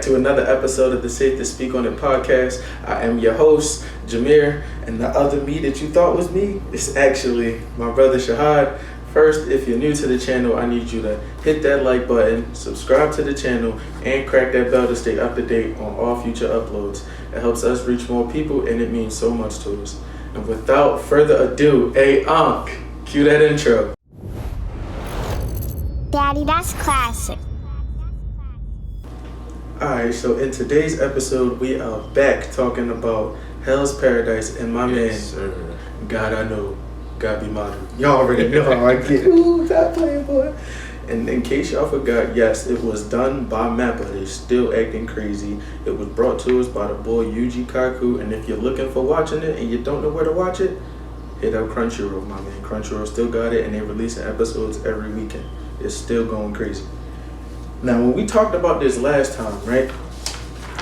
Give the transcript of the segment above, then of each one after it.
to another episode of the Safe to Speak on It podcast. I am your host, Jameer, and the other me that you thought was me is actually my brother Shahad. First, if you're new to the channel, I need you to hit that like button, subscribe to the channel, and crack that bell to stay up to date on all future uploads. It helps us reach more people, and it means so much to us. And without further ado, cue that intro. Daddy, that's classic. Alright, so in today's episode, we are back talking about Hell's Paradise and my man, sir. God I know, God be modern. Y'all already know how I get. Ooh, that playboy. And in case y'all forgot, yes, it was done by Mappa. They're still acting crazy. It was brought to us by the boy Yuji Kaku. And if you're looking for watching it and you don't know where to watch it, hit up Crunchyroll, my man. Crunchyroll still got it, and they releasing episodes every weekend. It's still going crazy. Now, when we talked about this last time, right,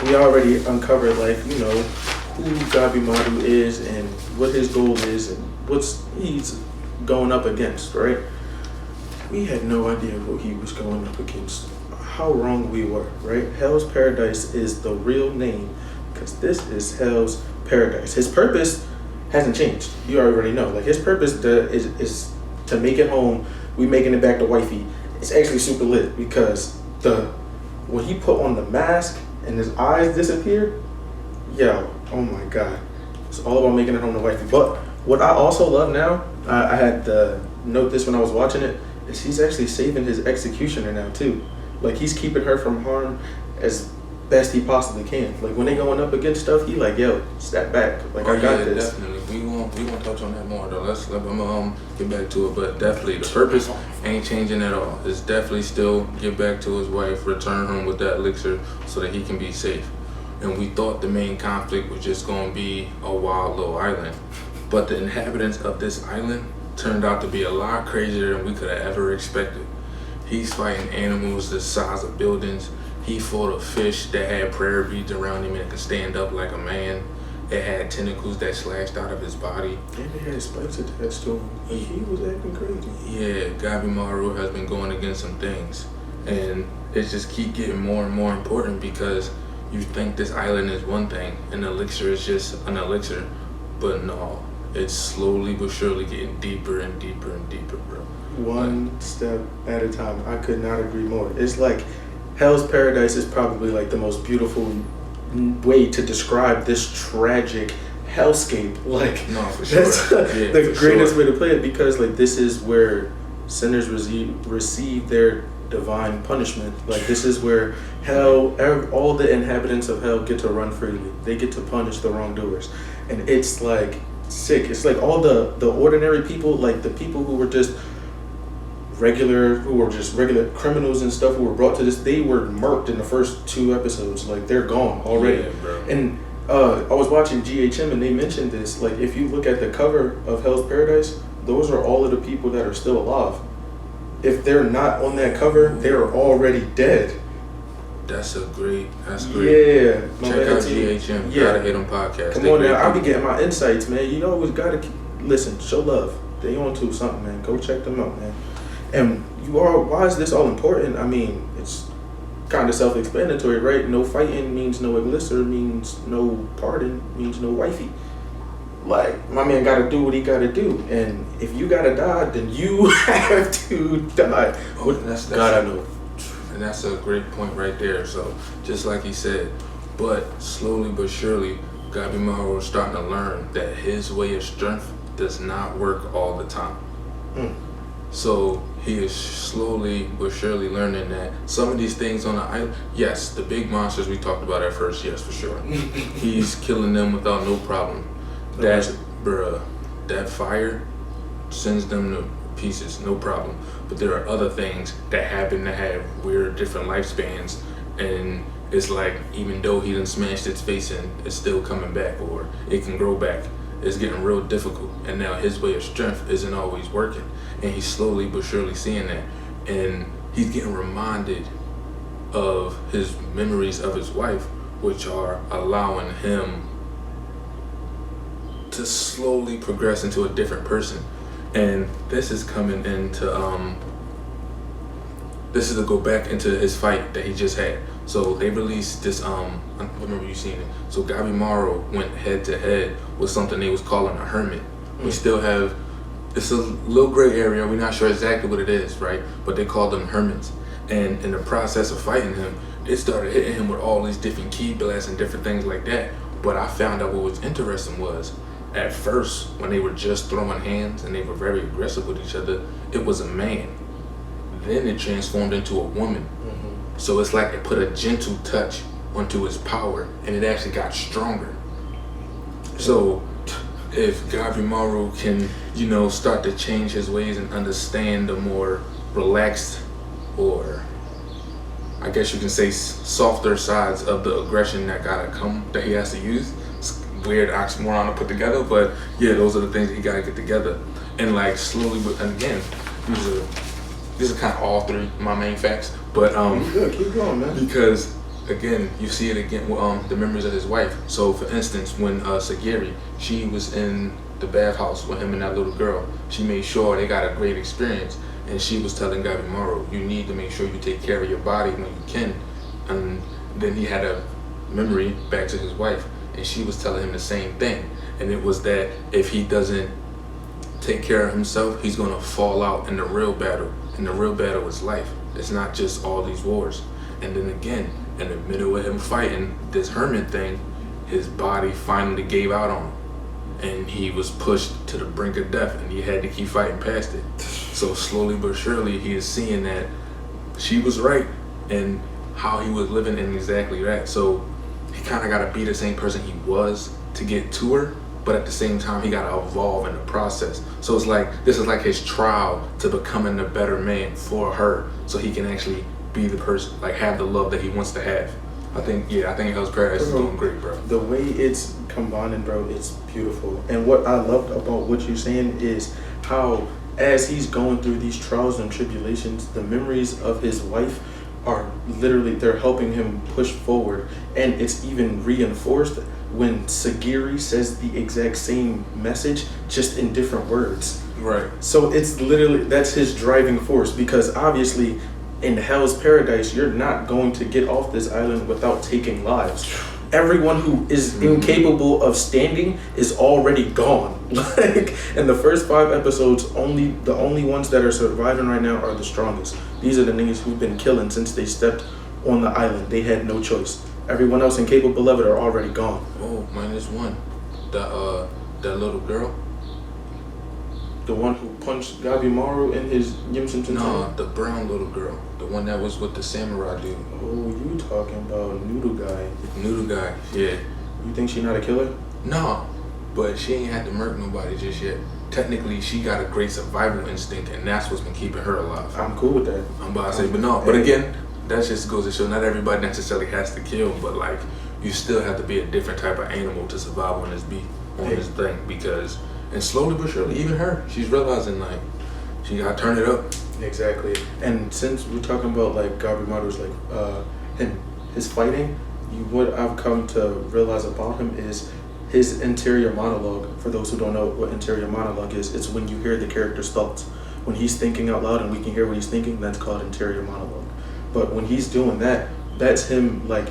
we already uncovered, who Gabimaru is and what his goal is and what's he's going up against, right? We had no idea who he was going up against. How wrong we were, right? Hell's Paradise is the real name because this is Hell's Paradise. His purpose hasn't changed. You already know. His purpose is to make it home. We making it back to wifey. It's actually super lit because when he put on the mask and his eyes disappeared, oh my god, it's all about making it home to wifey. But what I also love now, I had to note this when I was watching it, is he's actually saving his executioner now too. He's keeping her from harm as best he possibly can. When they going up against stuff, he step back. I got this. Definitely. We won't touch on that more though. Let me get back to it. But definitely the purpose ain't changing at all. It's definitely still get back to his wife, return him with that elixir so that he can be safe. And we thought the main conflict was just gonna be a wild little island. But the inhabitants of this island turned out to be a lot crazier than we could have ever expected. He's fighting animals the size of buildings. He fought a fish that had prayer beads around him and could stand up like a man. It had tentacles that slashed out of his body. And it had spikes attached to him. He was acting crazy. Yeah, Gabimaru has been going against some things. And it just keep getting more and more important because you think this island is one thing and the elixir is just an elixir. But no, it's slowly but surely getting deeper and deeper and deeper, bro. One step at a time. I could not agree more. It's Hell's Paradise is probably the most beautiful way to describe this tragic hellscape. No, for sure. That's the greatest way to play it because this is where sinners receive their divine punishment. This is where hell, all the inhabitants of hell get to run freely. They get to punish the wrongdoers, and it's sick. It's all the ordinary people, the people who were just regular criminals and stuff who were brought to this, they were murked in the first 2 episodes. They're gone already. Yeah, bro. And I was watching GHM and they mentioned this. If you look at the cover of Hell's Paradise, those are all of the people that are still alive. If they're not on that cover, they're already dead. That's great. Yeah. Check out GHM. Yeah. Gotta hit them podcast. Come on now, I'll be getting my insights, man. You always gotta listen, show love. They on to something, man. Go check them out, man. And why is this all important? I mean, it's kind of self-explanatory, right? No fighting means no elixir, means no pardon, means no wifey. My man gotta do what he gotta do. And if you gotta die, then you have to die. God, I know. And that's a great point right there. So, just like he said, but slowly but surely, Gabimaru is starting to learn that his way of strength does not work all the time. So he is slowly but surely learning that some of these things on the island, yes, the big monsters we talked about at first, yes, for sure. He's killing them without no problem. That fire sends them to pieces, no problem. But there are other things that happen to have weird different lifespans, and it's even though he done smashed its face in, it's still coming back, or it can grow back. It's getting real difficult, and now his way of strength isn't always working, and he's slowly but surely seeing that, and he's getting reminded of his memories of his wife, which are allowing him to slowly progress into a different person. And this is coming into this is to go back into his fight that he just had. So they released this. I remember you seeing it. So Gabimaru went head to head with something they was calling a hermit. We still have. It's a little gray area. We're not sure exactly what it is, right? But they called them hermits. And in the process of fighting him, it started hitting him with all these different key blasts and different things like that. But I found out what was interesting was, at first, when they were just throwing hands and they were very aggressive with each other, it was a man. Then it transformed into a woman. So it's like it put a gentle touch onto his power, and it actually got stronger. So if Gabimaru can, start to change his ways and understand the more relaxed, or I guess you can say softer sides of the aggression that he has to use. It's weird oxymoron to put together, but yeah, those are the things that he gotta get together. And like slowly, and again, these are kind of all three my main facts, but good, keep going, man. Because again, you see it again with the memories of his wife. So for instance, when Sagiri, she was in the bathhouse with him and that little girl, she made sure they got a great experience, and she was telling Gabimaru, you need to make sure you take care of your body when you can. And then he had a memory back to his wife, and she was telling him the same thing, and it was that if he doesn't take care of himself, he's gonna fall out in the real battle, and the real battle is life. It's not just all these wars. And then again, in the middle of him fighting this hermit thing, his body finally gave out on him, and he was pushed to the brink of death, and he had to keep fighting past it. So slowly but surely, he is seeing that she was right and how he was living in exactly that. So he kind of got to be the same person he was to get to her, but at the same time, he got to evolve in the process. So it's like, this is like his trial to becoming a better man for her, so he can actually be the person, like have the love that he wants to have. I think hellsparadise is doing great, bro. The way it's combining, bro, it's beautiful. And what I loved about what you're saying is how, as he's going through these trials and tribulations, the memories of his wife are literally, they're helping him push forward. And it's even reinforced when Sagiri says the exact same message, just in different words. Right. So it's literally, that's his driving force, because obviously in Hell's Paradise, you're not going to get off this island without taking lives. Everyone who is incapable of standing is already gone. Like, in the first 5 episodes, the only ones that are surviving right now are the strongest. These are the niggas who've been killing since they stepped on the island. They had no choice. Everyone else incapable of it are already gone. Oh, minus one. That little girl. The one who punched Gabimaru in his Yimson. No, the brown little girl. The one that was with the samurai dude. Oh, you talking about Noodle Guy. Noodle Guy, yeah. You think she not a killer? No, but she ain't had to murk nobody just yet. Technically, she got a great survival instinct, and that's what's been keeping her alive. I'm cool with that. I'm about to say, but no. But again, that just goes to show not everybody necessarily has to kill, but like, you still have to be a different type of animal to survive on this thing, because, and slowly but surely, even her, she's realizing like, she gotta turn it up. Exactly. And since we're talking about like Gabimaru's like his fighting, what I've come to realize about him is his interior monologue. For those who don't know what interior monologue is, it's when you hear the character's thoughts. When he's thinking out loud and we can hear what he's thinking, that's called interior monologue. But when he's doing that, that's him like,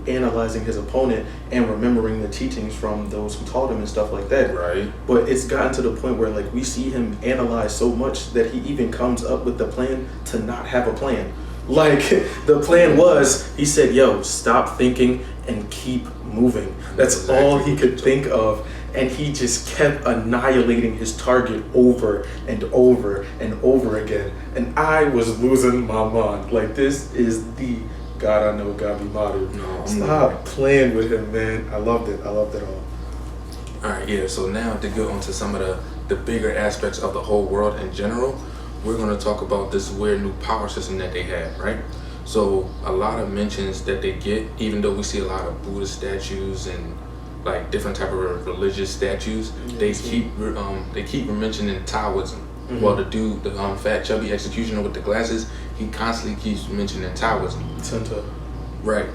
analyzing his opponent and remembering the teachings from those who taught him and stuff like that. Right. But it's gotten to the point where like we see him analyze so much that he even comes up with the plan to not have a plan. Like, the plan was, he said, yo, stop thinking and keep moving. That's exactly all he could think of. And he just kept annihilating his target over and over and over again. And I was losing my mind. Like, this is the God I know Gabimaru. No, stop playing with him, man. I loved it. I loved it all. Alright, yeah, so now to go into some of the bigger aspects of the whole world in general, we're going to talk about this weird new power system that they have, right? So a lot of mentions that they get, even though we see a lot of Buddha statues and like different type of religious statues, they keep mentioning Taoism. Mm-hmm. Well, the dude, the fat chubby executioner with the glasses, he constantly keeps mentioning Taoism. Senta. Right.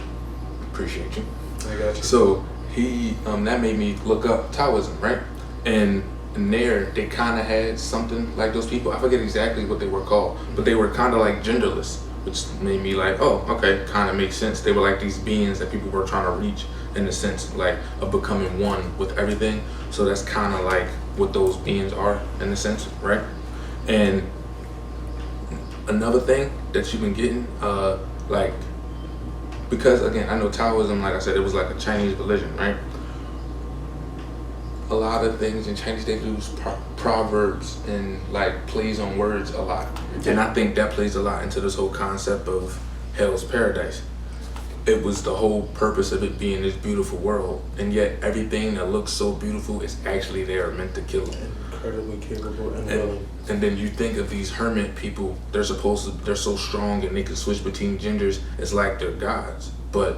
Appreciate you. I got you. So he that made me look up Taoism, right? And there they kind of had something like those people. I forget exactly what they were called, but they were kind of like genderless, which made me like, oh, okay, kind of makes sense. They were like these beings that people were trying to reach in the sense like of becoming one with everything. So that's kind of like what those beings are in a sense, right? And another thing that you've been getting, like, because again, I know Taoism, like I said, it was like a Chinese religion, right? A lot of things in Chinese, they use proverbs and like plays on words a lot. And I think that plays a lot into this whole concept of hell's paradise. It was the whole purpose of it being this beautiful world, and yet everything that looks so beautiful is actually there meant to kill them. Incredibly capable and willing. And then you think of these hermit people, they're so strong and they can switch between genders. It's like they're gods, but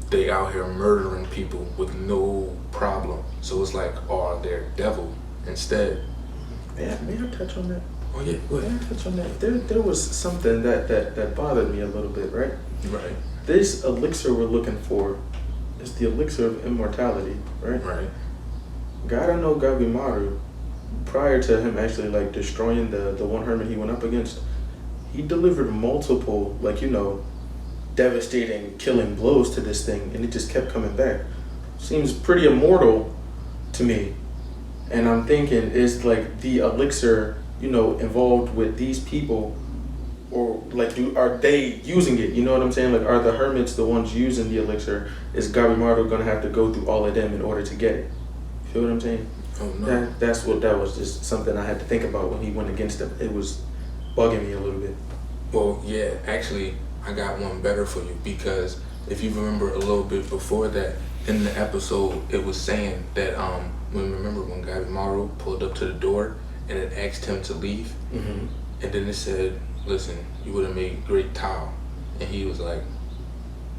they out here murdering people with no problem. So it's like, oh, they're devil instead. May I touch on that? Oh yeah, go ahead. May I touch on that? There was something that bothered me a little bit, right? Right. This elixir we're looking for is the elixir of immortality, right? Right. Gotta know Gabimaru, prior to him actually like destroying the one hermit he went up against, he delivered multiple, like, you know, devastating, killing blows to this thing, and it just kept coming back. Seems pretty immortal to me. And I'm thinking, is like the elixir, you know, involved with these people, or like are they using it? You know what I'm saying? Like, are the hermits the ones using the elixir? Is Gabimaru gonna have to go through all of them in order to get it? Feel what I'm saying? Oh no. That was just something I had to think about when he went against them. It was bugging me a little bit. Well, yeah, actually, I got one better for you, because if you remember a little bit before that, in the episode, it was saying that remember when Gabimaru pulled up to the door and it asked him to leave, Mm-hmm. and then it said, "Listen, you would have made great Tao," and he was like,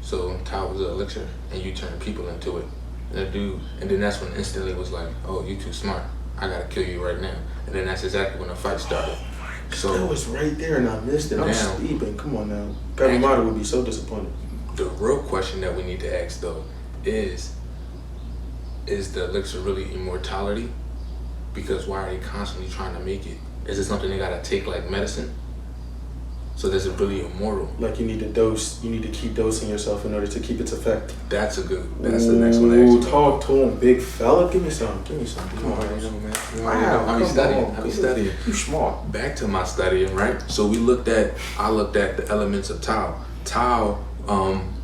"So Tao was an elixir, and you turned people into it." And then that's when instantly was like, "Oh, you too smart. I gotta kill you right now." And then that's exactly when the fight started. So that was right there, and I missed it. I'm now, sleeping. Come on now, Gabimaru would be so disappointed. The real question that we need to ask though is the elixir really immortality? Because why are they constantly trying to make it? Is it something they gotta take like medicine? So is it really immortal? Like, you need to dose. You need to keep dosing yourself in order to keep its effect. That's the next one I actually talk to him, big fella. Give me some. Come on, man. Wow, I be studying. You smart. Back to my studying, right? So I looked at the elements of Tao. Tao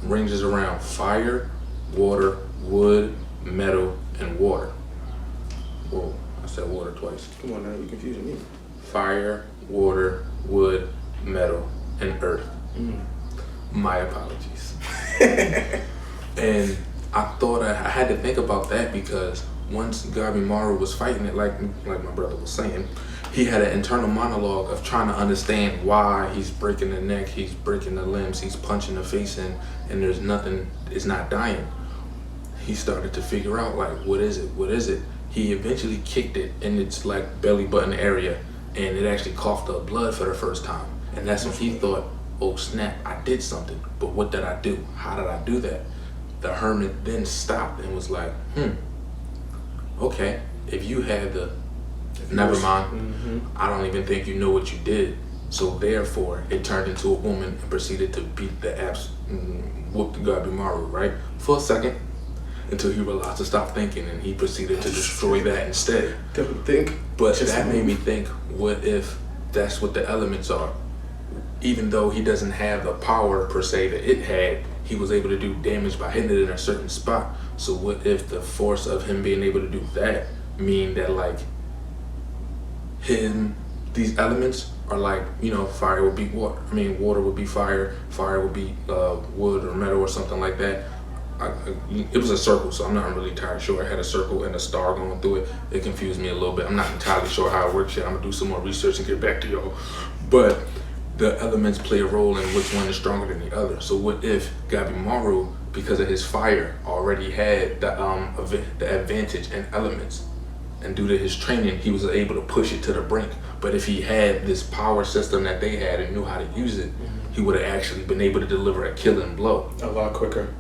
ranges around fire, water, wood, metal, and water. Whoa, I said water twice. Come on now, you're confusing me. Fire, water, wood, metal, and earth. Mm. My apologies. And I thought I had to think about that, because once Gabimaru was fighting it, like my brother was saying, he had an internal monologue of trying to understand why he's breaking the neck, he's breaking the limbs, he's punching the face in, and there's nothing, it's not dying. He started to figure out, like, what is it? He eventually kicked it in its like belly button area, and it actually coughed up blood for the first time. And that's when he thought, oh snap, I did something. But what did I do? How did I do that? The hermit then stopped and was like, okay, if you had the, never mind, I don't even think you know what you did. So therefore, it turned into a woman and proceeded to beat the whoop the Gabimaru, right? For a second, until he realized to stop thinking, and he proceeded to destroy that instead. Don't think. But that made me think, what if that's what the elements are? Even though he doesn't have the power per se that it had, he was able to do damage by hitting it in a certain spot. So what if the force of him being able to do that mean that like these elements are like, you know, fire would be water. I mean, water would be fire. Fire would be wood or metal or something like that. It was a circle, so I'm not really entirely sure. It had a circle and a star going through it. It confused me a little bit. I'm not entirely sure how it works yet. I'm gonna do some more research and get back to y'all. But the elements play a role in which one is stronger than the other. So what if Gabimaru, because of his fire, already had the advantage in elements, and due to his training, he was able to push it to the brink. But if he had this power system that they had and knew how to use it, he would have actually been able to deliver a killing blow. A lot quicker.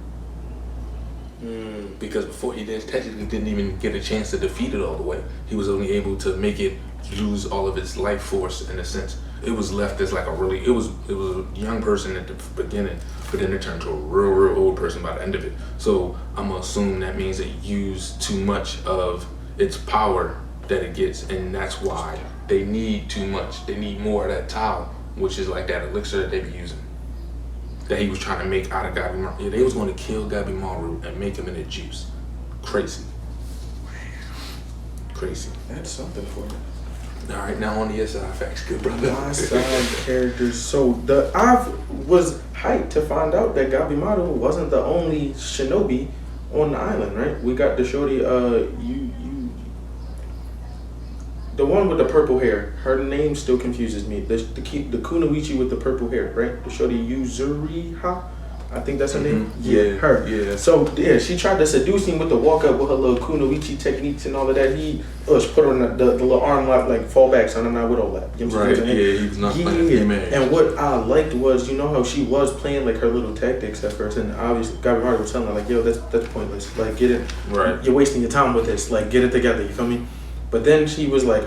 Because before he technically didn't even get a chance to defeat it all the way. He was only able to make it lose all of its life force in a sense. it was left as like it was a young person at the beginning, but then it turned to a real old person by the end of it. So I'm gonna assume that means it used too much of its power that it gets, and that's why they need too much. They need more of that tau, which is like that elixir that they be using, that he was trying to make out of Gabimaru. Yeah, they was going to kill Gabimaru and make him into juice. Crazy. That's something for you. All right, now on the SI facts, good brother. My side characters. So I was hyped to find out that Gabimaru wasn't the only shinobi on the island, right? We got the shorty, the one with the purple hair. Her name still confuses me. The kunoichi with the purple hair, right? The shorty Yuzuriha. I think that's her name. Yeah, her. Yeah. So yeah, she tried to seduce him with the walk up with her little kunoichi techniques and all of that. He put her on the little arm lock, like fall back, so I'm not with all that. You know what I'm saying? Yeah, he was not playing. And what I liked was, you know how she was playing like her little tactics at first, and obviously Gabimaru was telling her like, yo, that's pointless. Like, get it. Right. You're wasting your time with this. Like, get it together. You feel me? But then she was like,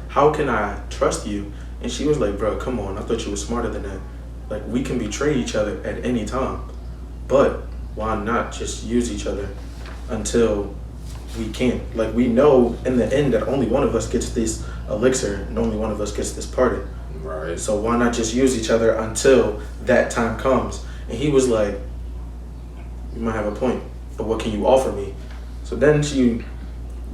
how can I trust you? And she was like, bro, come on. I thought you were smarter than that. Like, we can betray each other at any time. But why not just use each other until we can't? Like, we know in the end that only one of us gets this elixir and only one of us gets this party. Right. So why not just use each other until that time comes? And he was like, you might have a point, but what can you offer me? So then she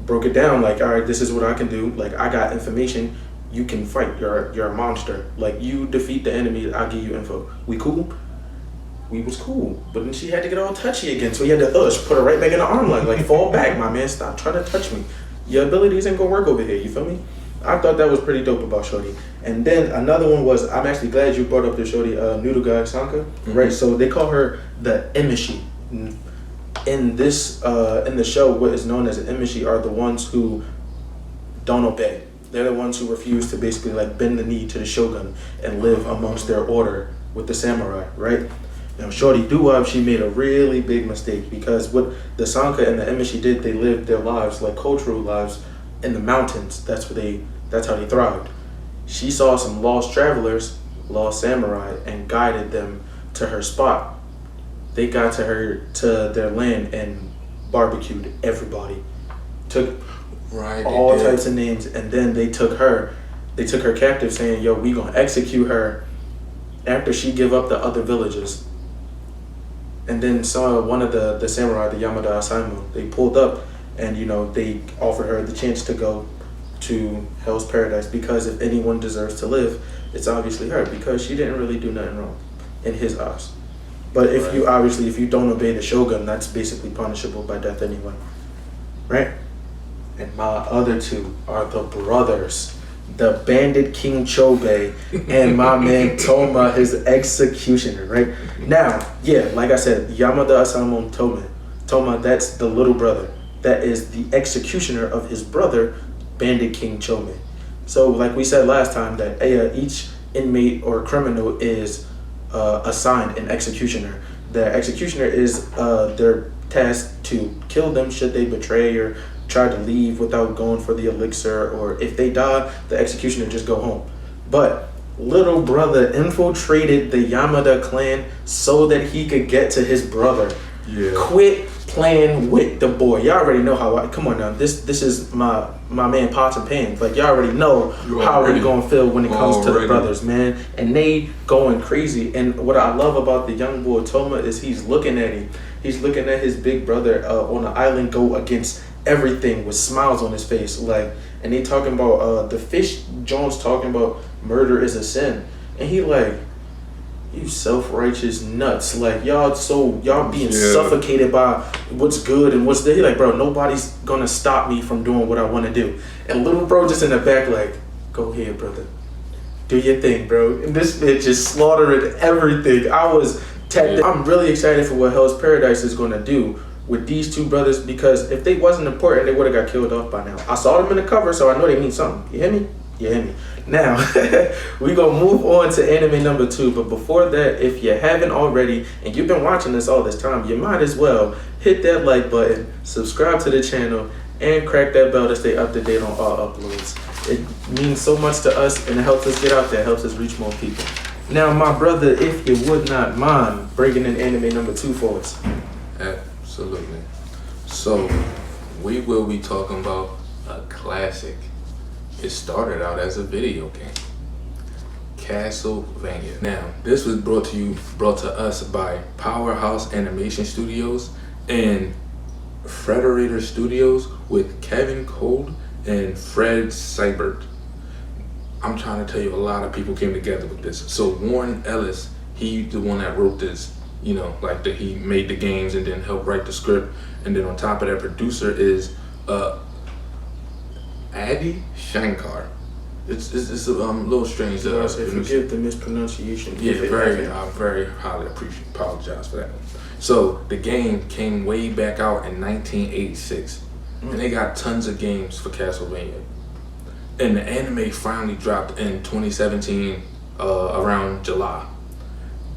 broke it down like, all right, this is what I can do. Like, I got information. You can fight. You're a monster. Like, you defeat the enemy. I'll give you info. We cool? We was cool. But then she had to get all touchy again. So he had to put her right back in the arm like fall back, my man. Stop trying to touch me. Your abilities ain't gonna work over here. You feel me? I thought that was pretty dope about Shorty. And then another one was, I'm actually glad you brought up the Shorty, Nuruga Sanka, right? So they call her the Emishi. In this, in the show, what is known as an Emishi are the ones who don't obey. They're the ones who refuse to basically like bend the knee to the shogun and live amongst their order with the samurai, right? Now, Shorty Doo-Wop, she made a really big mistake because what the Sanka and the Emishi did, they lived their lives, like cultural lives, in the mountains. That's how they thrived. She saw some lost travelers, lost samurai, and guided them to her spot. They got to their land and barbecued everybody. Took all types of names, and then they took her captive, saying, yo, we gonna execute her after she give up the other villages. And then saw one of the samurai, the Yamada Asaimon, they pulled up and, you know, they offered her the chance to go to Hell's Paradise, because if anyone deserves to live, it's obviously her, because she didn't really do nothing wrong in his eyes. But if you don't obey the shogun, that's basically punishable by death anyway, right? And my other two are the brothers, the Bandit King Chobe and my man Toma, his executioner, right? Now, yeah, like I said, Yamada Asamon Toma, that's the little brother. That is the executioner of his brother, Bandit King Chobe. So like we said last time, that each inmate or criminal is assigned an executioner. The executioner is their task to kill them should they betray or try to leave without going for the elixir, or if they die, the executioner just go home. But little brother infiltrated the Yamada clan so that he could get to his brother. Yeah. Quit playing with the boy. Y'all already know how come on now. This is my man Pots and Pans. Like, y'all already know how we're gonna feel when it comes to the brothers, man. And they going crazy. And what I love about the young boy Toma is he's looking at him. He's looking at his big brother on the island go against everything with smiles on his face. Like, and they talking about the fish Jones talking about murder is a sin. And he like, you self-righteous nuts. Like, y'all being suffocated by what's good and what's there. He like, bro, nobody's gonna stop me from doing what I want to do. And little bro just in the back like, go ahead, brother, do your thing, bro. And this bitch is slaughtering everything. I was tapped. I'm really excited for what Hell's Paradise is gonna do with these two brothers, because if they wasn't important, they would have got killed off by now. I saw them in the cover, so I know they mean something. You hear me? You hear me? Now, we gonna move on to anime number 2, but before that, if you haven't already, and you've been watching this all this time, you might as well hit that like button, subscribe to the channel, and crack that bell to stay up to date on all uploads. It means so much to us, and it helps us get out there, helps us reach more people. Now, my brother, if you would not mind breaking in anime number 2 for us. Absolutely. So, we will be talking about a classic. It started out as a video game, Castlevania. Now, this was brought to us by Powerhouse Animation Studios and Frederator Studios with Kevin Cole and Fred Seibert. I'm trying to tell you, a lot of people came together with this. So Warren Ellis, he's the one that wrote this, he made the games and then helped write the script. And then on top of that, producer is Adi Shankar. It's a little strange. Forgive the mispronunciation. Yeah, I very highly apologize for that. So the game came way back out in 1986, and they got tons of games for Castlevania. And the anime finally dropped in 2017, around July.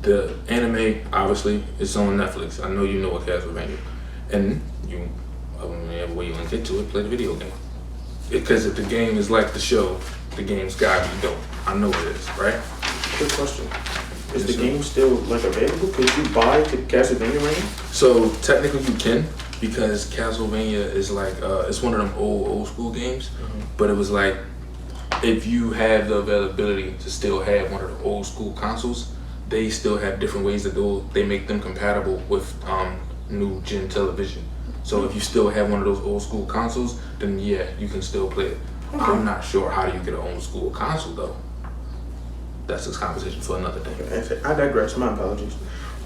The anime, obviously, is on Netflix. I know you know what Castlevania, and whenever you want to get to it, play the video game. Because if the game is like the show, the game's gotta be dope. I know it is, right? Good question. Is the game still available? Could you buy the Castlevania right now? So technically you can, because Castlevania is it's one of them old school games. Mm-hmm. But it was if you have the availability to still have one of the old school consoles, they still have different ways to do it. They make them compatible with new gen television. So if you still have one of those old school consoles, then yeah, you can still play it. Okay. I'm not sure how do you get an old school console though. That's a conversation for another day. I digress, my apologies.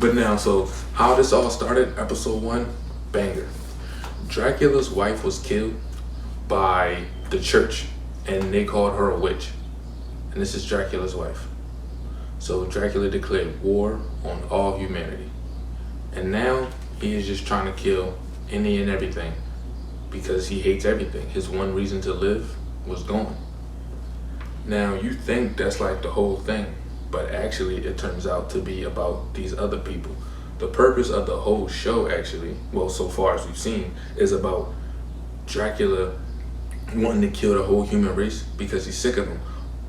But now, so how this all started, episode 1, banger. Dracula's wife was killed by the church, and they called her a witch. And this is Dracula's wife. So Dracula declared war on all humanity. And now he is just trying to kill any and everything because he hates everything. His one reason to live was gone. Now you think that's the whole thing, but actually it turns out to be about these other people. The purpose of the whole show actually, well, so far as we've seen, is about Dracula wanting to kill the whole human race because he's sick of them.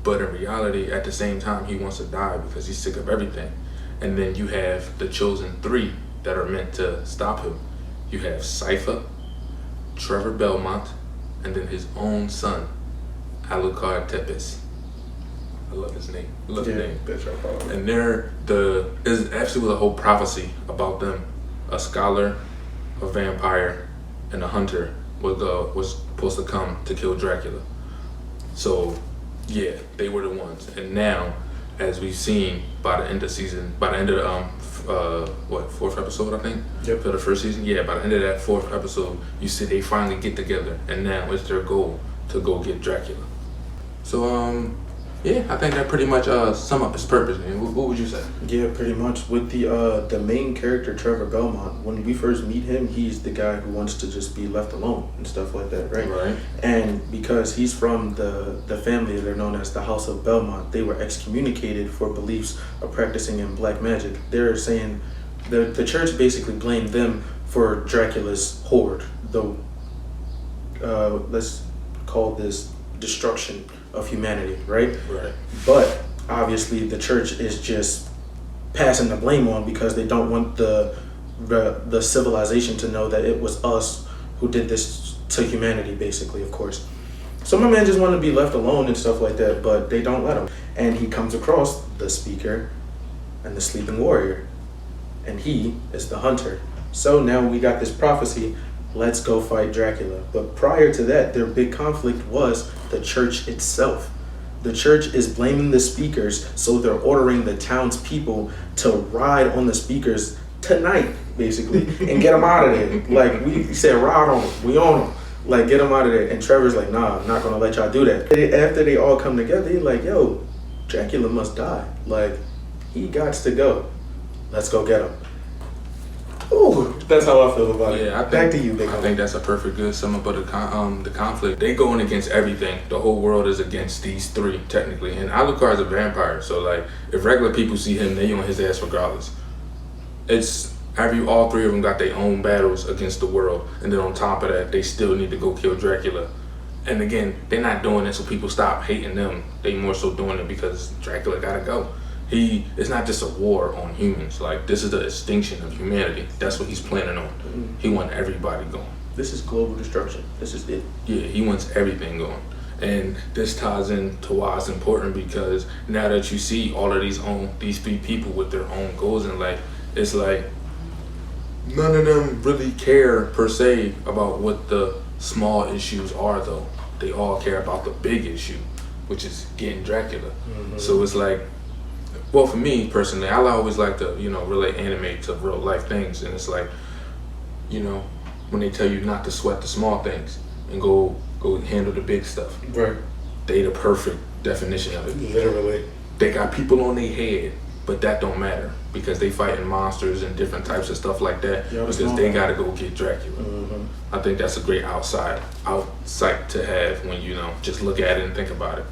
But in reality, at the same time, he wants to die because he's sick of everything. And then you have the chosen 3 that are meant to stop him. You have Cypher, Trevor Belmont, and then his own son, Alucard Tepes. I love his name. His name. And there's actually a whole prophecy about them. A scholar, a vampire, and a hunter was supposed to come to kill Dracula. So, yeah, they were the ones. And now, as we've seen by the end of the 4th episode, I think? Yep. For the first season? Yeah, by the end of that 4th episode, you see they finally get together, and now it's their goal to go get Dracula. So, yeah, I think that pretty much sum up his purpose, man. What would you say? Yeah, pretty much. With the main character, Trevor Belmont, when we first meet him, he's the guy who wants to just be left alone and stuff like that, right? Right. And because he's from the family, they're known as the House of Belmont, they were excommunicated for beliefs of practicing in black magic. They're saying the church basically blamed them for Dracula's horde, let's call this destruction of humanity, right? Right. But obviously the church is just passing the blame on because they don't want the civilization to know that it was us who did this to humanity, basically, of course. So my man just wanted to be left alone and stuff like that, but they don't let him. And he comes across the speaker and the sleeping warrior, and he is the hunter. So now we got this prophecy, let's go fight Dracula. But prior to that, their big conflict was the church itself. The church is blaming the speakers, so they're ordering the townspeople to ride on the speakers tonight, basically, and get them out of there. We said, ride on them, we on them. Get them out of there. And Trevor's like, nah, I'm not gonna let y'all do that. After they all come together, he's like, yo, Dracula must die. He gots to go. Let's go get him. Ooh, that's how I feel about it. Back to you, Big I think that's a perfect good sum up of the conflict. They going against everything. The whole world is against these 3, technically. And Alucard's a vampire, so if regular people see him, they on his ass regardless. All 3 of them got their own battles against the world, and then on top of that, they still need to go kill Dracula. And again, they're not doing it so people stop hating them. They more so doing it because Dracula gotta go. It's not just a war on humans. Like, this is the extinction of humanity. That's what he's planning on. He wants everybody going. This is global destruction. This is it. Yeah, he wants everything going. And this ties into why it's important, because now that you see all of these three people with their own goals in life, it's like none of them really care per se about what the small issues are, though. They all care about the big issue, which is getting Dracula. So it's like, well, for me personally, I always like to, relate anime to real life things. And it's like, when they tell you not to sweat the small things and go handle the big stuff. Right. They the perfect definition of it. Literally. They got people on their head, but that don't matter because they fighting monsters and different types of stuff like that, because they gotta go get Dracula. I think that's a great outsight to have when just look at it and think about it.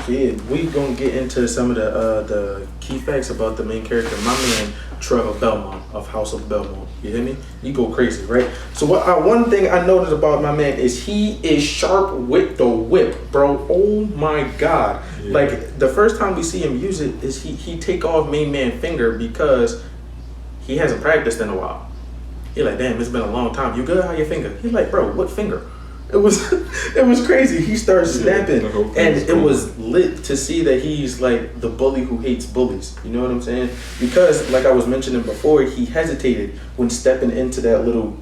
Yeah, we gonna get into some of the key facts about the main character, my man Trevor Belmont of House of Belmont. You hear me? You go crazy, right? So one thing I noticed about my man is he is sharp with the whip, bro. Oh my God! Yeah. Like, the first time we see him use it is he take off main man finger because he hasn't practiced in a while. He like, damn, it's been a long time. You good? How your finger? He like, bro, what finger? It was crazy. He starts snapping, and it was lit to see that he's like the bully who hates bullies. You know what I'm saying? Because, like I was mentioning before, he hesitated when stepping into that little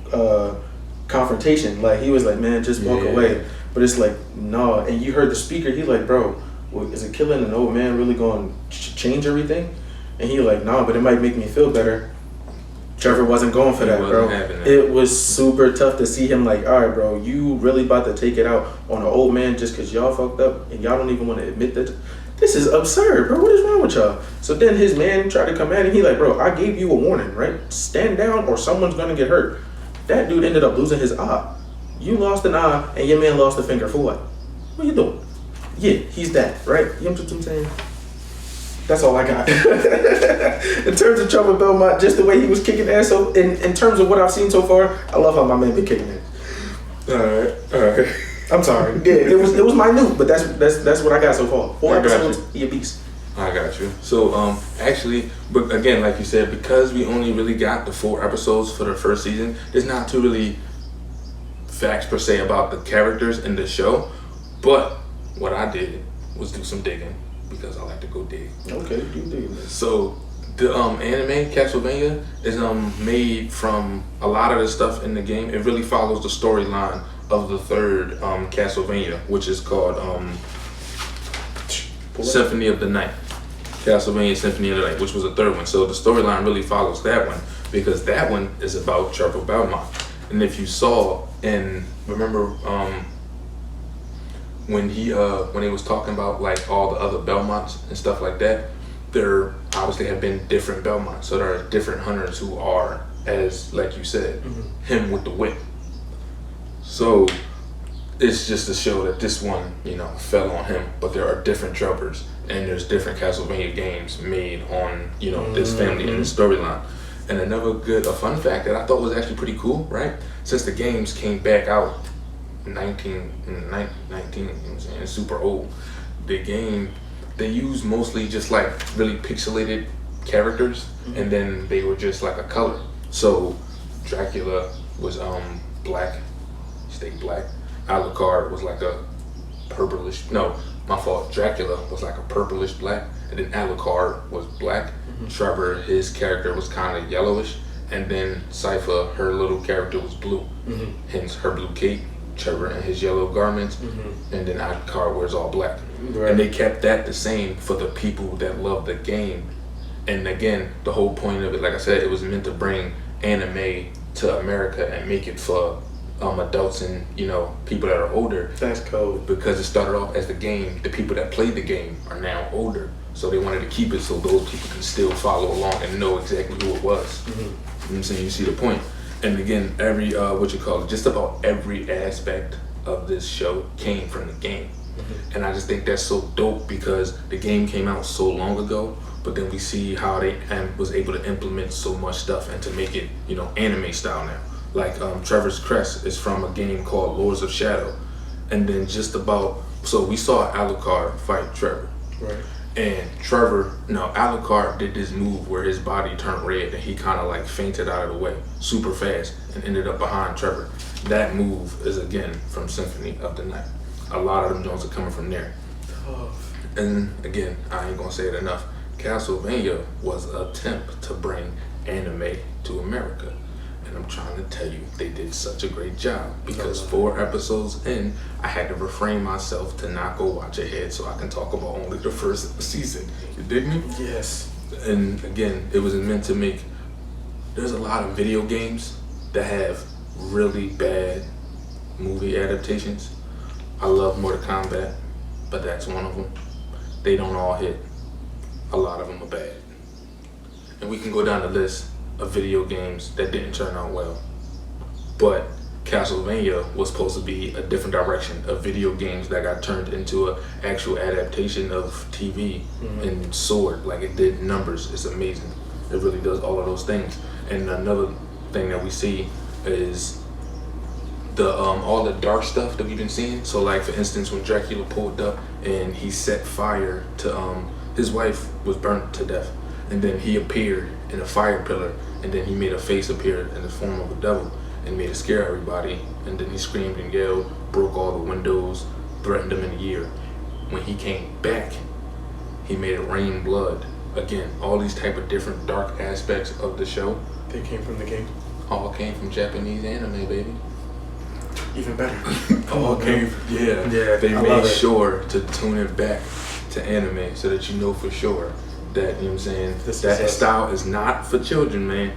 confrontation. Like, he was like, man, just walk away. But it's like, no. And you heard the speaker. He like, bro, is it killing an old man really going to change everything? And he like, no, but it might make me feel better. Trevor wasn't going for that, bro. It was super tough to see him like, all right, bro, you really about to take it out on an old man just because y'all fucked up and y'all don't even want to admit that. This is absurd, bro. What is wrong with y'all? So then his man tried to come at him. He like, bro, I gave you a warning, right? Stand down or someone's going to get hurt. That dude ended up losing his eye. You lost an eye and your man lost a finger for what? What you doing? Yeah, he's that, right? You know what I'm saying? That's all I got. In terms of Trevor Belmont, just the way he was kicking ass. So in terms of what I've seen so far, I love how my man been kicking ass. All right. I'm sorry. Yeah, it was minute, but that's what I got so far. 4 episodes, he a beast. I got you. So actually, but again, like you said, because we only really got the 4 episodes for the first season, there's not too really facts per se about the characters in the show. But what I did was do some digging, because I like to go dig. Okay, you dig. So the anime Castlevania is made from a lot of the stuff in the game. It really follows the storyline of the third Castlevania, which is called Symphony of the Night. Castlevania Symphony of the Night, which was the third one. So the storyline really follows that one, because that one is about Trevor Belmont. And if you saw remember when he was talking about like all the other Belmonts and stuff like that, there obviously have been different Belmonts. So there are different hunters who are, as like you said, him with the whip. So it's just to show that this one, fell on him, but there are different Trevor's, and there's different Castlevania games made on, this family and this storyline. And another fun fact that I thought was actually pretty cool, right? Since the games came back out 19, it's super old. The game, they used mostly just like really pixelated characters, and then they were just like a color. So Dracula was black, stayed black. Alucard was like a purplish, no, my fault. Dracula was like a purplish black, and then Alucard was black. Trevor, his character was kind of yellowish, and then Sypha, her little character was blue, hence her blue cape. Trevor and his yellow garments, and then Alucard wears all black. Right. And they kept that the same for the people that love the game. And again, the whole point of it, like I said, it was meant to bring anime to America and make it for adults and people that are older. That's cool. Because it started off as the game. The people that played the game are now older, so they wanted to keep it so those people can still follow along and know exactly who it was. You know what I'm saying? You see the point. And again, every just about every aspect of this show came from the game. And I just think that's so dope, because the game came out so long ago, but then we see how they was able to implement so much stuff and to make it, anime style now. Like Trevor's crest is from a game called Lords of Shadow, and then so we saw Alucard fight Trevor. Right. And Alucard did this move where his body turned red and he kind of like fainted out of the way super fast and ended up behind Trevor. That move is again from Symphony of the Night. A lot of them Jones are coming from there. Tough. And again, I ain't gonna say it enough. Castlevania was an attempt to bring anime to America. And I'm trying to tell you, they did such a great job because 4 episodes in, I had to refrain myself to not go watch ahead so I can talk about only the first season. You dig me? Yes. And again, it was meant to make, there's a lot of video games that have really bad movie adaptations. I love Mortal Kombat, but that's one of them. They don't all hit. A lot of them are bad. And we can go down the list of video games that didn't turn out well. But Castlevania was supposed to be a different direction of video games that got turned into an actual adaptation of TV and soared. Like it did numbers. It's amazing. It really does all of those things. And another thing that we see is the all the dark stuff that we've been seeing. So like for instance, when Dracula pulled up and he set fire to his wife was burnt to death, and then he appeared in a fire pillar, and then he made a face appear in the form of a devil and made it scare everybody, and then he screamed and yelled, broke all the windows, threatened them in a year. When he came back, he made it rain blood. Again, all these type of different dark aspects of the show. They came from the game. All came from Japanese anime, baby. Even better. All came from, yeah. They made sure to tune it back to anime so that you know for sure that, you know what I'm saying, that style is not for children, man.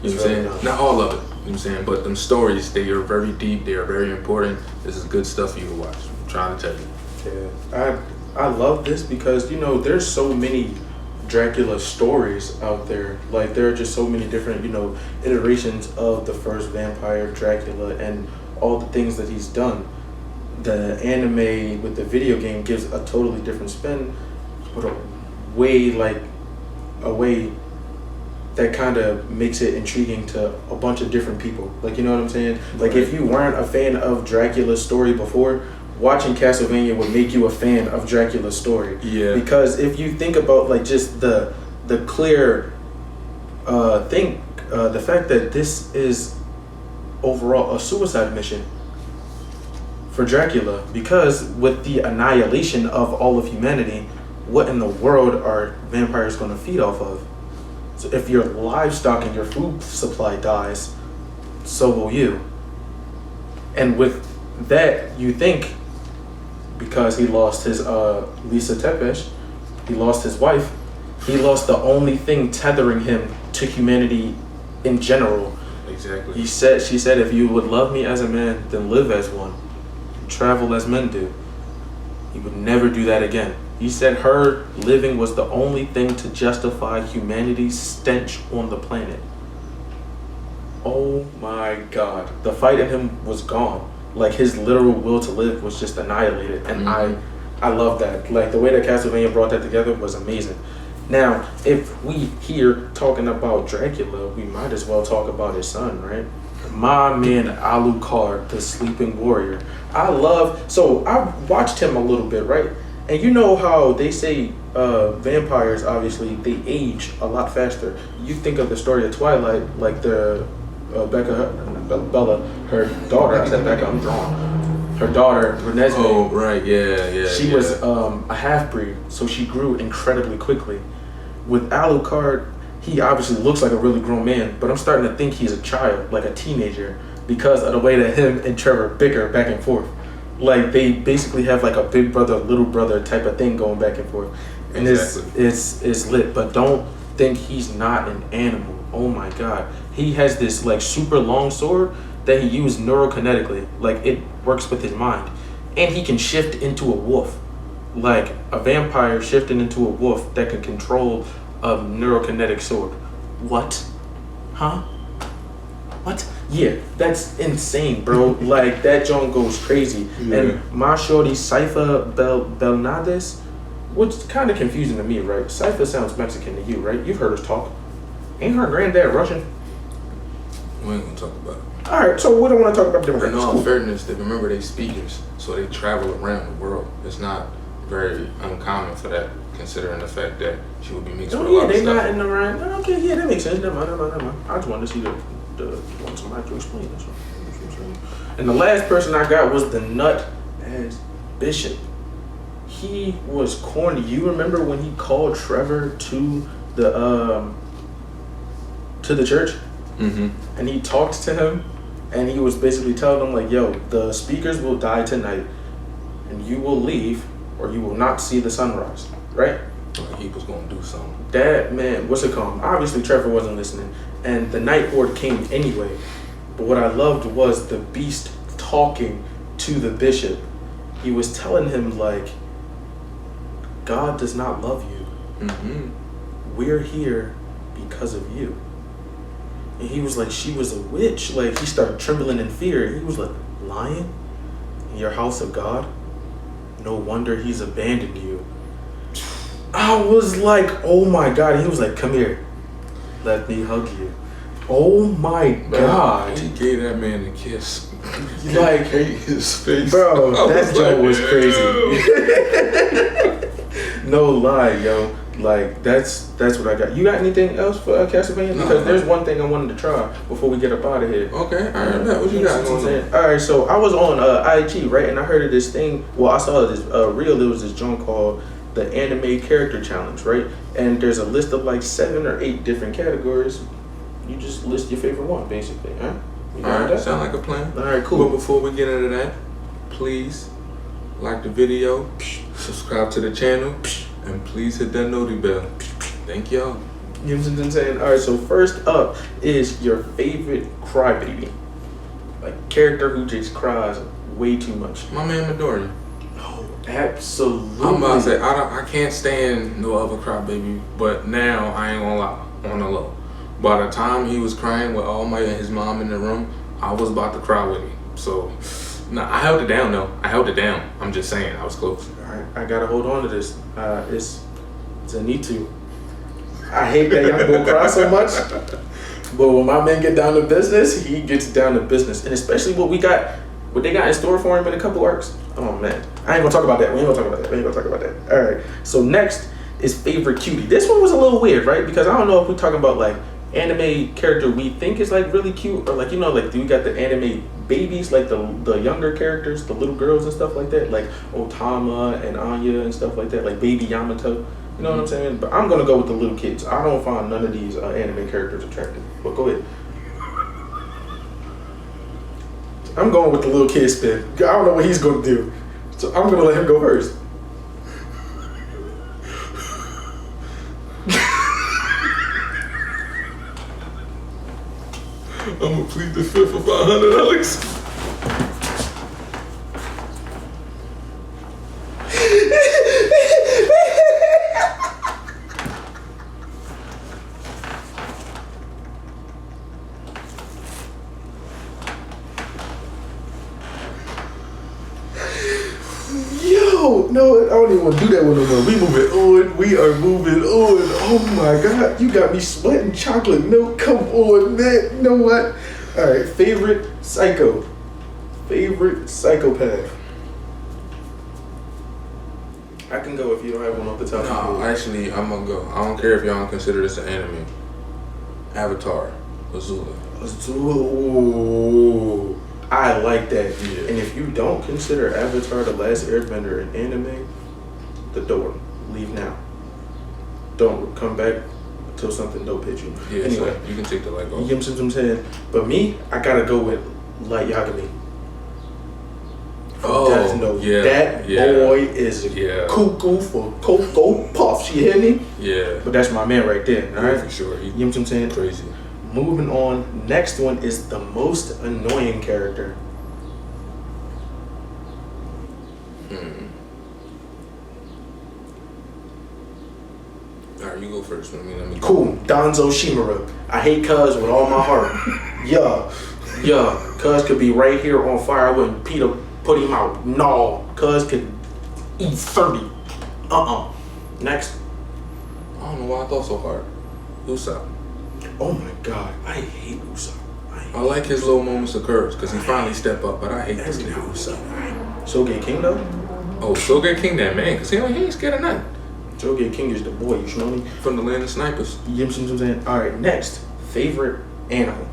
You know what I'm saying? Not all of it, you know what I'm saying, but them stories, they are very deep, they are very important. This is good stuff for you to watch. I'm trying to tell you. Yeah. I love this because, you know, there's so many Dracula stories out there. Like there are just so many different, you know, iterations of the first vampire Dracula and all the things that he's done. The anime with the video game gives a totally different spin, but a way that kind of makes it intriguing to a bunch of different people. Like, you know what I'm saying? Like if you weren't a fan of Dracula's story before, watching Castlevania would make you a fan of Dracula's story. Yeah. Because if you think about like just the clear thing, the fact that this is overall a suicide mission for Dracula, because with the annihilation of all of humanity, what in the world are vampires going to feed off of? So if your livestock and your food supply dies, so will you. And with that, you think, because he lost his Lisa Tepesh, he lost his wife, he lost the only thing tethering him to humanity in general. Exactly. She said, if you would love me as a man, then live as one, travel as men do. He would never do that again. He said her living was the only thing to justify humanity's stench on the planet. Oh my God. The fight in him was gone. Like his literal will to live was just annihilated. And I love that. Like the way that Castlevania brought that together was amazing. Now, if we here talking about Dracula, we might as well talk about his son, right? My man Alucard, the Sleeping Warrior. I watched him a little bit, right? And you know how they say vampires, obviously, they age a lot faster. You think of the story of Twilight, like the Bella, her daughter, I said Becca, I'm drawn. Her daughter, Renesmee. Oh, right, yeah. She was a half-breed, so she grew incredibly quickly. With Alucard, he obviously looks like a really grown man, but I'm starting to think he's a child, like a teenager, because of the way that him and Trevor bicker back and forth. Like they basically have like a big brother, little brother type of thing going back and forth. And it's lit, but don't think he's not an animal. Oh my God. He has this like super long sword that he used neurokinetically. Like it works with his mind. And he can shift into a wolf. Like a vampire shifting into a wolf that can control a neurokinetic sword. What? Huh? What? Yeah, that's insane, bro. Like that joint goes crazy. Yeah. And my shorty Cypher Belnades, which is kind of confusing to me, right? Cypher sounds Mexican to you, right? You've heard us talk. Ain't her granddad Russian? We ain't gonna talk about it. All right, so we don't want to talk about Democrats. In all fairness, they remember they speakers, so they travel around the world. It's not very uncommon for that, considering the fact that she would be mixed with a lot of they stuff. not in the right. Okay, yeah, that makes sense. Never mind. I just wanted to see want somebody to explain this. And the last person I got was the nut as Bishop. He was corny. You remember when he called Trevor to the church, and he talked to him, and he was basically telling him like, "Yo, the speakers will die tonight, and you will leave, or you will not see the sunrise." Right? He was gonna do something. That man, what's it called? Obviously, Trevor wasn't listening, and the night horde came anyway. But what I loved was the beast talking to the bishop. He was telling him like, God does not love you. We're here because of you. And he was like, she was a witch. Like, he started trembling in fear. He was like, lion in your house of God? No wonder he's abandoned you. I was like, oh my God. He was like, come here. Let me hug you. Oh my God. He gave that man a kiss. Like, hate his face. Bro, that joke was crazy. No lie, yo. Like, that's what I got. You got anything else for Castlevania? Because there's one thing I wanted to try before we get up out of here. Okay, alright. What you got going on? Alright, so I was on IG, right? And I heard of this thing. Well, I saw this reel. There was this joint called the Anime Character Challenge, right? And there's a list of like 7 or 8 different categories. You just list your favorite one, basically, huh? Alright, sound like a plan. Alright, cool. But before we get into that, please like the video, subscribe to the channel, and please hit that noti bell. Thank y'all. You know what I'm saying? Alright, so first up is your favorite crybaby. Like, character who just cries way too much. My man Midoriya. Oh, absolutely. I'm about to say, I can't stand no other crybaby, but now I ain't gonna lie, on the low. By the time he was crying with his mom in the room, I was about to cry with him. So, I held it down though. I'm just saying, I was close. Alright, I gotta hold on to this. It's a need to. I hate that young boy cry so much, but when my man get down to business, he gets down to business, and especially what they got in store for him in a couple arcs. Oh man, I ain't gonna talk about that. We ain't gonna talk about that. All right. So next is favorite cutie. This one was a little weird, right? Because I don't know if we're talking about like anime character we think is like really cute, or like, you know, like we got the anime babies, like the younger characters, the little girls and stuff like that, like Otama and Anya and stuff like that, like baby Yamato. You know what I'm saying? But I'm gonna go with the little kids. I don't find none of these anime characters attractive. But go ahead. I'm going with the little kid spin. I don't know what he's gonna do, so I'm gonna let him go first. I'm gonna plead the fifth for $500. No, I don't even want to do that one no more. We are moving on. Oh my God, you got me sweating chocolate milk. Come on, man. You know what? All right, favorite psychopath. I can go if you don't have one off the top. No, actually, I'm gonna go. I don't care if y'all don't consider this an anime. Avatar, Azula. Ooh, I like that. Yeah. And if you don't consider Avatar The Last Airbender an anime, the door. Leave now. Don't come back until something dope hits you. Yeah, anyway, so you can take the light off. You get what I'm saying? But me, I gotta go with Light Yagami. Death Note. Yeah. That boy is cuckoo for Cocoa Puffs. You hear me? Yeah. But that's my man right there. All right? For sure. You know what I'm saying? Crazy. Moving on. Next one is the most annoying character. Alright, you go first. Let me Cool. Danzo Shimura. I hate Cuz with all my heart. Yeah. Cuz could be right here on fire. I wouldn't Peter put him out. No. Cuz could eat 30. Next. I don't know why I thought so hard. Usopp. Oh my God. I hate Usopp. I like his little moments of courage because he finally stepped up, but I hate this nigga who suck. Soge King though? Oh, Soge King that man, because he ain't scared of nothing. Soge King is the boy, you smell me? From the land of snipers. You know what I'm saying? Alright, next. Favorite animal.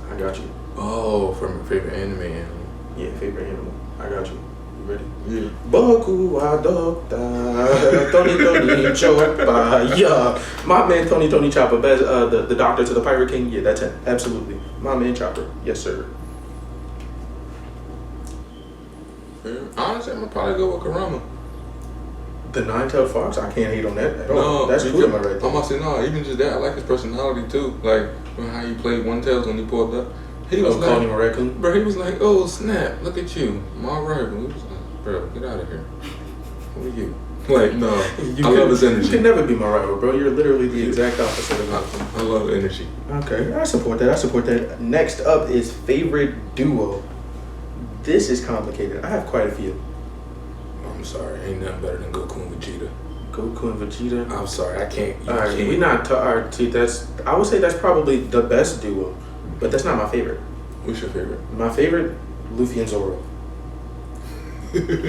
I got you. Oh, from your favorite anime animal. Yeah, favorite animal. I got you. You ready? Yeah. Boku wa Doctor Tony Chopper. Yeah. My man Tony Chopper, best the doctor to the Pirate King. Yeah, that's it. Absolutely. My man Chopper. Yes, sir. Honestly, I'm gonna probably go with Kurama. The Nine-Tailed Fox, I can't hate on that at all. No, That's because, Kurama right there. I'm gonna say no. Even just that, I like his personality too. Like how he played One Tails when he pulled up. He was calling like, him a raccoon. bro. He was like, oh snap! Look at you, my rival. He was like, bro, get out of here. Who are you? Like, no. I love his energy. You can never be my rival, bro. You're literally the exact opposite of him. I love the energy. Okay, I support that. Next up is favorite duo. This is complicated. I have quite a few. I'm sorry, ain't nothing better than Goku and Vegeta. Goku and Vegeta. I'm sorry, I can't. Alright, we not. Alright, see, I would say that's probably the best duo, but that's not my favorite. What's your favorite? My favorite, Luffy and Zoro.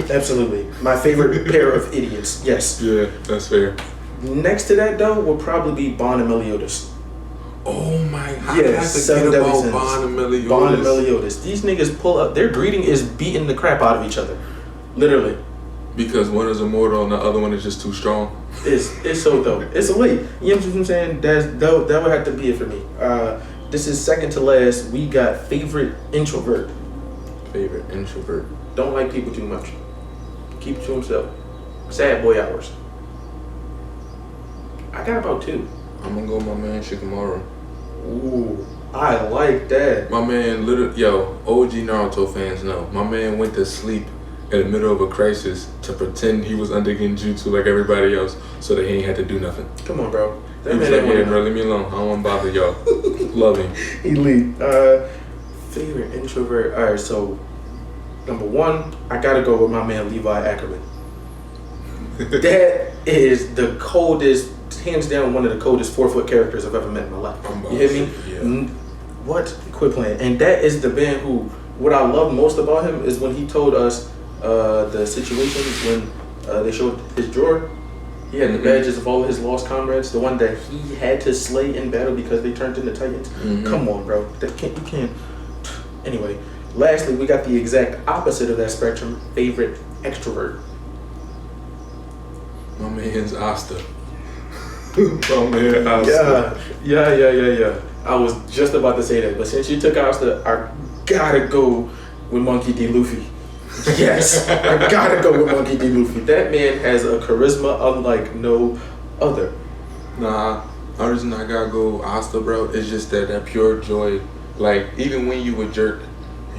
Absolutely, my favorite pair of idiots. Yes. Yeah, that's fair. Next to that though will probably be Bon and Meliodas. Oh my god! Yeah, I have to Seven get Deadly about Sins. Bon and Meliodas. Bon and Meliodas. These niggas pull up. Their greeting is beating the crap out of each other, literally. Because one is immortal and the other one is just too strong. It's so dope. It's elite. You know what I'm saying? That would have to be it for me. This is second to last. We got favorite introvert. Favorite introvert. Don't like people too much. Keep it to himself. Sad boy hours. I got about two. I'm gonna go with my man Shikamaru. Ooh, I like that. My man, literally, OG Naruto fans know. My man went to sleep in the middle of a crisis to pretend he was under Genjutsu like everybody else, so that he ain't had to do nothing. Come on, bro. He was like, yeah, bro, leave me alone. I don't want to bother y'all. Love him. Elite. Favorite introvert. All right, so number one, I gotta go with my man Levi Ackerman. That is the coldest, hands down, one of the coldest 4-foot characters I've ever met in my life. You hear me? Yeah. What? Quit playing. And that is the man who. What I love most about him is when he told us the situation when they showed his drawer. He had the badges of all of his lost comrades. The one that he had to slay in battle because they turned into Titans. Come on, bro. You can't. Anyway, lastly, we got the exact opposite of that spectrum. Favorite extrovert. My man's Asta. My man Asta. Yeah. I was just about to say that, but since you took Asta, I gotta go with Monkey D. Luffy. Yes, I gotta go with Monkey D. Luffy. That man has a charisma unlike no other. Nah, the reason I gotta go Asta, bro, is just that pure joy. Like, even when you a jerk,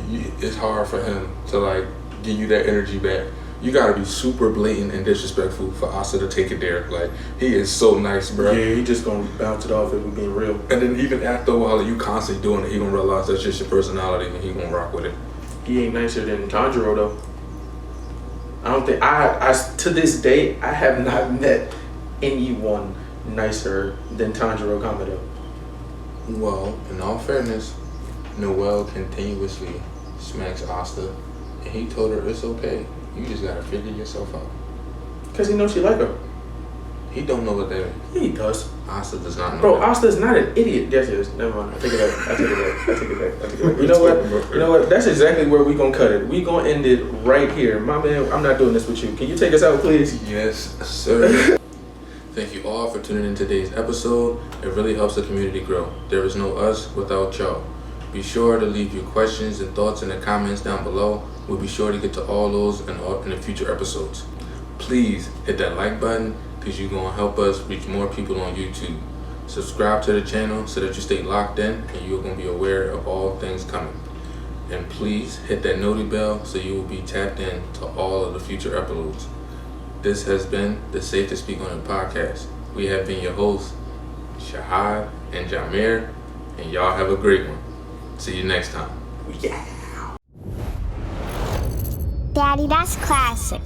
it's hard for him to, like, give you that energy back. You gotta be super blatant and disrespectful for Asta to take it there. Like, he is so nice, bro. Yeah, he just gonna bounce it off if we're being real. And then even after a while, you constantly doing it, he gonna realize that's just your personality and he gonna rock with it. He ain't nicer than Tanjiro though. I don't think I to this day I have not met anyone nicer than Tanjiro Kamado. Well, in all fairness, Noelle continuously smacks Asta, and he told her it's okay. You just gotta figure yourself out. Cause he knows she like her. He don't know what that is. He does. Asta does not know. Bro, that. Asta's not an idiot. Yes, he is. Never mind. I take it back. You know what? That's exactly where we gonna cut it. We gonna end it right here. My man, I'm not doing this with you. Can you take us out, please? Yes, sir. Thank you all for tuning in today's episode. It really helps the community grow. There is no us without y'all. Be sure to leave your questions and thoughts in the comments down below. We'll be sure to get to all those in the future episodes. Please hit that like button because you're going to help us reach more people on YouTube. Subscribe to the channel so that you stay locked in and you're going to be aware of all things coming. And please hit that noti bell so you will be tapped in to all of the future uploads. This has been the Safe to Speak on It podcast. We have been your hosts, Shahad and Jameer, and y'all have a great one. See you next time. Yeah. Daddy, that's classic.